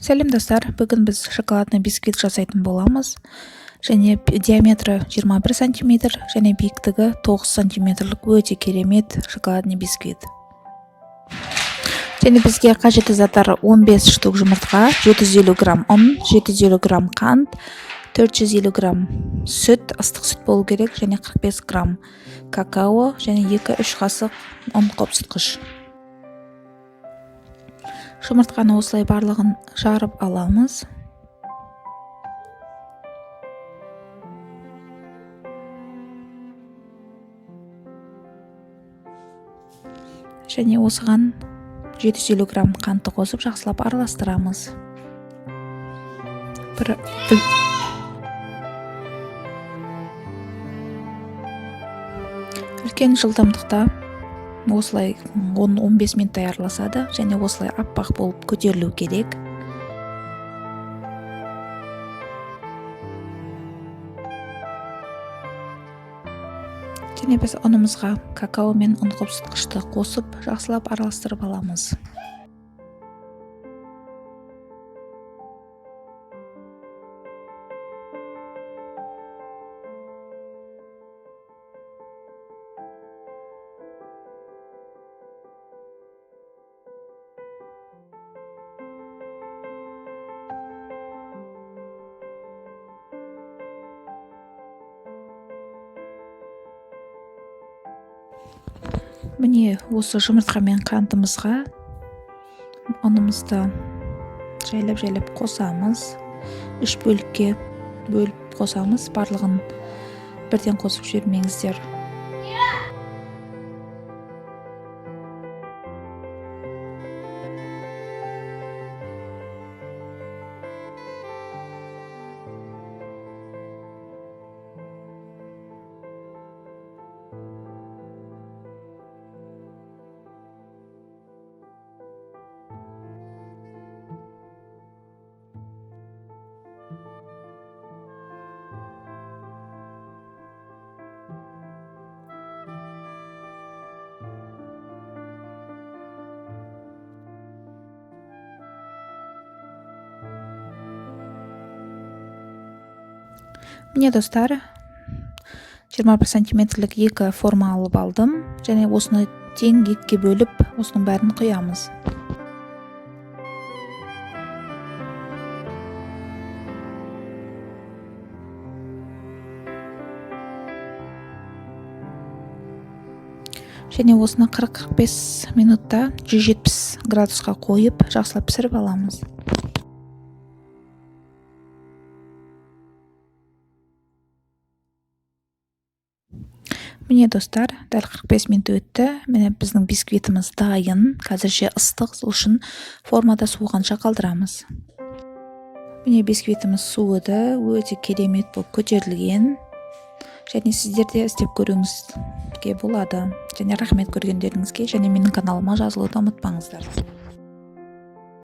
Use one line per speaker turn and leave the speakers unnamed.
Сәлем достар, бүгін біз шоколадный бисквит жасайтын боламыз. Және диаметрі 21 сантиметр, және биіктігі 9 сантиметрлік өте керемет шоколадный бисквит. Және бізге қажетті заттар 15 штук жұмыртқа, 750 грамм ұн, 750 грамм қант, 450 грамм сүт, ыстық сүт болу керек, және 45 грамм какао, және 2-3 қасық ұн қопсытқыш. Жұмыртқаны осылай барлығын жарып аламыз. Және осыған 750 грамм қантты қосып жақсылап араластырамыз. Үлкен жылдамдықта осылай 10-15 минуттай араласады, және осылай аппақ болып көтерілу керек. Және біз ұнымызға какао мен ұн қопсытқышты қосып, жақсылап араластырып аламыз. Міне осы жұмыртқа мен қантымызға ұнымызды жайлап қосамыз. 3 бөлікке бөліп қосамыз. Барлығын бірден қосып жібермеңіздер. Міне достар, 21 сантиметрлік 2 форма алып алдым, және осыны тең 2-ге бөліп, осының бәрін құямыз. Және осыны 40-45 минутта 170 градусқа қойып, жақсылап пісіріп аламыз. Міне достар, дәл 45 минут өтті. Міне біздің бисквитіміз дайын. Қазірше ыстық, сол үшін формада суығанша қалдырамыз. Міне бисквитіміз суыды, өте керемет болып көтерілген. Және сіздер де істеп көруіңізге болады. Және рахмет көргендеріңізге, және менің каналыма жазылуды ұмытпаңыздар.